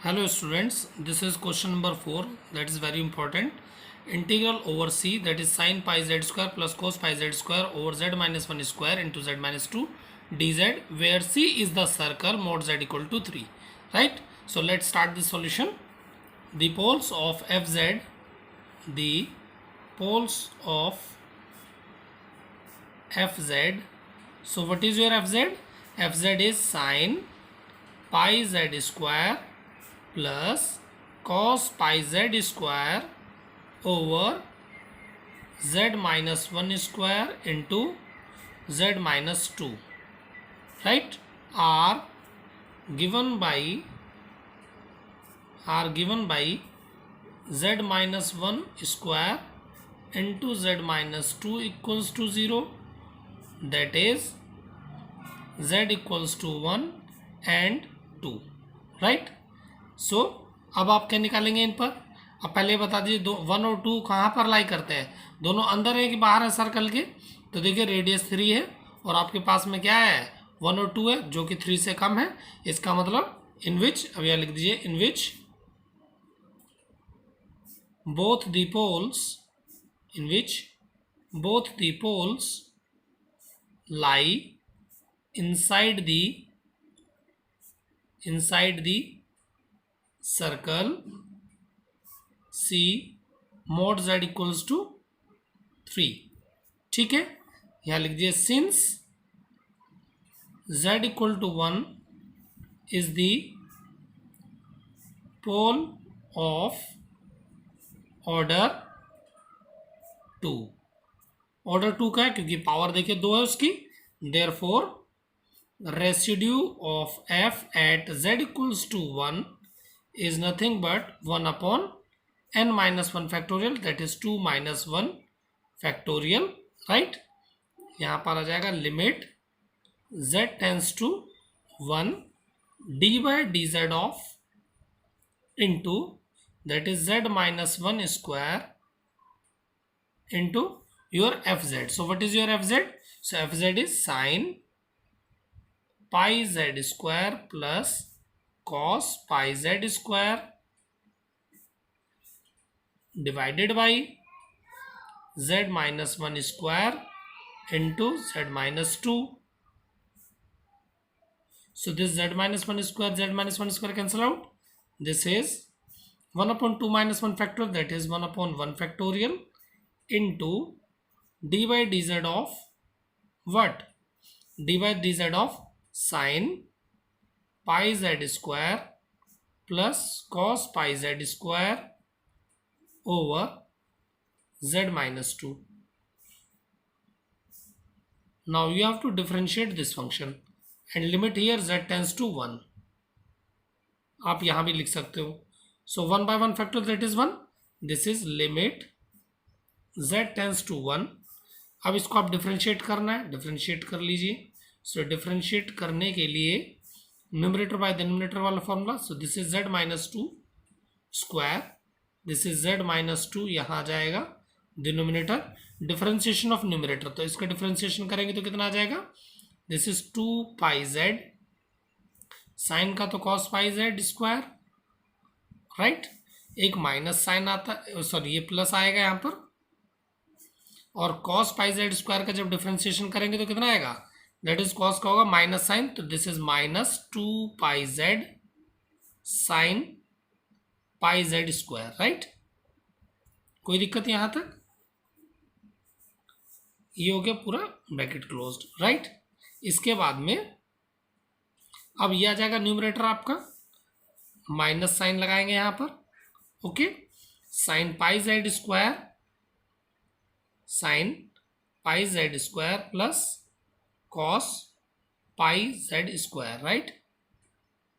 Hello students, this is question number 4, that is very important. Integral over c, that is sin pi z square plus cos pi z square over z minus 1 square into z minus 2 dz, where c is the circle mod z equal to 3. Right? So let's start the solution. The poles of fz, the poles of fz. So what is your fz? Fz is sin pi z square plus cos pi z square over z minus 1 square into z minus 2, right, are given by z minus 1 square into z minus 2 equals to 0, that is z equals to 1 and 2, right. सो अब आप क्या निकालेंगे इन पर? अब पहले बता दीजिए 1 और 2 कहाँ पर लाई करते हैं, दोनों अंदर है कि बाहर है सर्कल के? तो देखिए रेडियस 3 है और आपके पास में क्या है 1 और 2 है जो कि 3 से कम है। इसका मतलब इन विच, अब यह लिख दीजिए in which both the poles lie inside the circle C mod z equals to 3। ठीक है, यहां लिख दिए since z equal to 1 is the pole of order 2। Order 2 का है क्योंकि पावर देखिए 2 है उसकी, therefore residue of f at z equals to 1 is nothing but 1 upon n minus 1 factorial, that is 2 minus 1 factorial, right। यहाँ पर आ जाएगा limit z tends to 1 d by dz of into that is z minus 1 square into your fz. So what is your fz? So fz is sin pi z square plus cos pi z square divided by z minus 1 square into z minus 2. So this z minus 1 square cancel out. This is 1 upon 2 minus 1 factorial, that is 1 upon 1 factorial into d by dz of what? d by dz of sin pi z square plus cos pi z square over z minus 2. Now you have to differentiate this function and limit here z tends to 1. आप यहां भी लिख सकते हो। So 1 by 1 factorial, that is 1. This is limit z tends to 1. अब इसको आप differentiate करना है, डिफरेंशिएट कर लीजिए। सो डिफरेंशिएट करने के लिए न्यूमरेटर बाय डिनोमिनेटर वाला formula. So this is z minus 2 square, this is z minus 2, यहाँ आ जाएगा डिनोमिनेटर, डिफरेंशिएशन ऑफ न्यूमरेटर, तो इसका डिफरेंशिएशन करेंगे तो कितना आ जाएगा? This is 2 pi z, sine का तो cos pi z square, right. एक माइनस साइन आता, सॉरी ये प्लस आएगा यहाँ पर, और cos पाई z स्क्वायर का जब डिफरेंशिएशन करेंगे तो कितना आएगा? दैट इज कॉस का होगा माइनस साइन, तो this is minus 2 pi z sine pi z square, right. कोई दिक्कत यहां तक? ये हो गया पूरा ब्रैकेट क्लोज्ड, राइट। इसके बाद में अब ये आ जाएगा न्यूमरेटर आपका, माइनस साइन लगाएंगे यहां पर, okay. Sign pi z square, sign pi z square plus cos pi z square, right.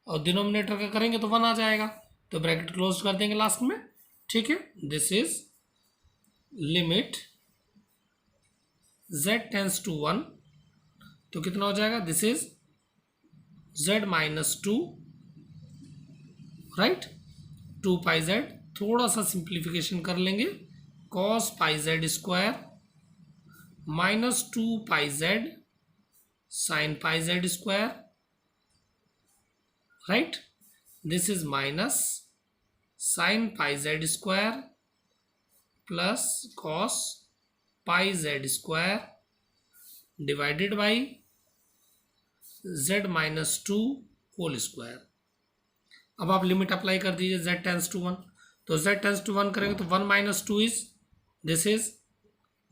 और डिनोमिनेटर का करेंगे तो 1 आ जाएगा, तो ब्रैकेट क्लोज कर देंगे लास्ट में, ठीक है। This is limit z tends to 1, तो कितना हो जाएगा? This is z minus 2, right, 2 pi z, थोड़ा सा सिंप्लीफिकेशन कर लेंगे, cos pi z square minus 2 pi z sine pi z square, right. this is minus sin pi z square plus cos pi z square divided by z minus 2 whole square. अब आप limit apply कर दीजिए z tends to 1, तो z tends to 1 करेंगे तो 1 minus two is this is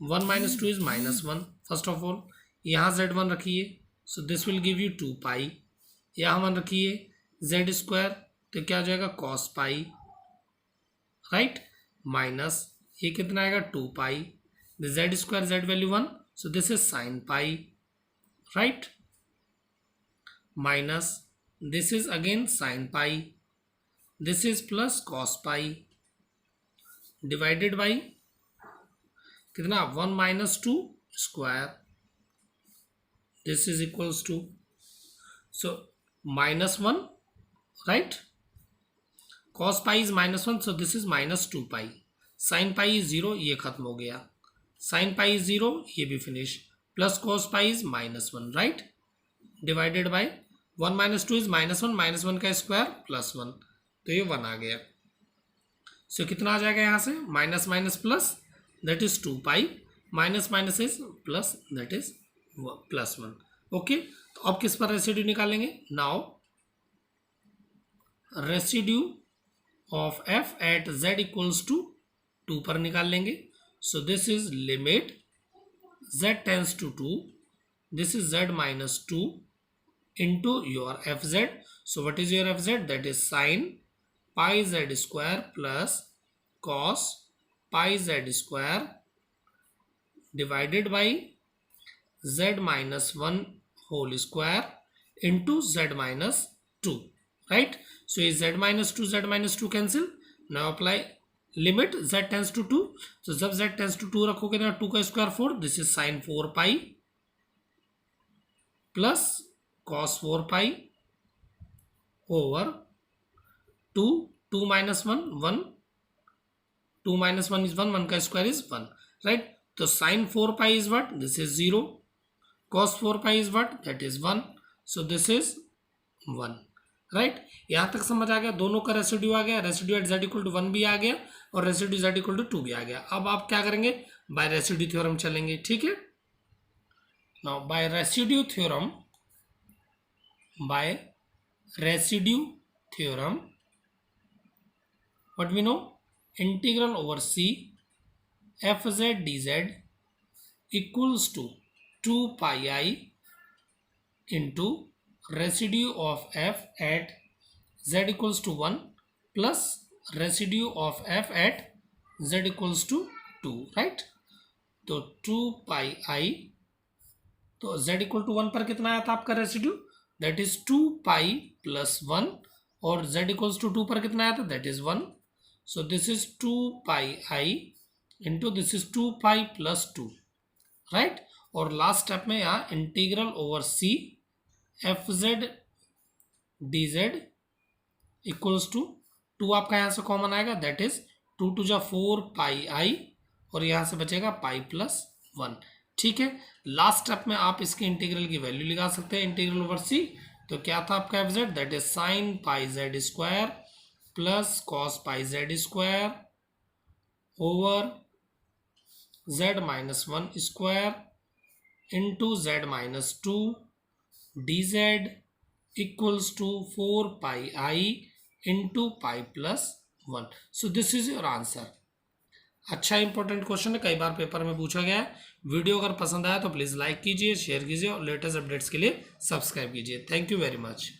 1 minus two is -1। First of all यहाँ z1 रखिए, so this will give you 2 पाई। यहाँ 1 रखिए z स्क्वायर, तो क्या हो जाएगा cos पाई, राइट, माइनस ये कितना आएगा 2 pi, z square z value 1, so this is sin pi, right, minus this is again sin pi, this is plus cos pi divided by कितना 1 minus 2 square, this is equals to so -1, right, cos pi is -1, so this is minus 2 pi, sin pi is 0, ये खत्म हो गया, sin pi is 0, ये भी finish, plus cos pi is -1, right, divided by 1 minus 2 is -1 का square +1, तो ये 1 आ गया। सो कितना आ जाएगा यहाँ से minus minus plus, that is 2 pi, minus minus is plus, that is +1। Okay, तो अब किस पर रेसिड्यू निकालेंगे, now residue of f at z equals to 2 पर निकाल लेंगे। So this is limit z tends to 2, this is z minus 2 into your fz. So what is your fz? That is sin pi z square plus cos pi z square divided by z minus 1 whole square into z minus 2, right? So is z minus 2 cancel. Now apply limit z tends to 2. So जब z tends to 2 रखोगे ना 2 का square 4, this is sin 4 pi plus cos 4 pi over 2 minus 1 1, 2 minus 1 is 1 का square is 1, right, तो sin 4 pi is what, this is 0, cos 4 pi is what, that is 1, so this is 1, right. यहाँ तक समझ आ गया, दोनों का residue आ गया, residue at z equal to 1 भी आ गया और रेसिड्यू z इक्वल टू 2 भी आ गया। अब आप क्या करेंगे, बाय रेसिड्यू थ्योरम चलेंगे, ठीक है। Now by residue theorem, what we know, integral over c fz dz equals to 2 pi I into residue of f at z equals to 1 plus residue of f at z equals to 2, right, तो 2 pi I, तो z equal to 1 पर कितना आया था आपका residue, that is 2 pi plus 1, और z equals to 2 पर कितना आया था, that is 1, so this is 2 pi i into this is 2 pi plus 2, right, और लास्ट स्टेप में यहाँ integral over c f z d z equals to 2 आपका यहाँ से कॉमन आएगा, दैट इज 2 टू जा 4 पाई आई, और यहाँ से बचेगा पाई प्लस 1, ठीक है। लास्ट स्टेप में आप इसके इंटीग्रल की वैल्यू लगा सकते हैं, इंटीग्रल ओवर सी, तो क्या था आपका f z, that is sine pi z square plus cos pi z square over z minus 1 square into z minus 2 d z equals to 4 pi i into pi plus 1। So this is your answer. अच्छा important question है, कई बार paper में पूछा गया है। Video अगर पसंद आया तो प्लीज़ लाइक कीजिए, शेयर कीजिए और लेटेस्ट अपडेट्स के लिए सब्सक्राइब कीजिए। Thank you very much.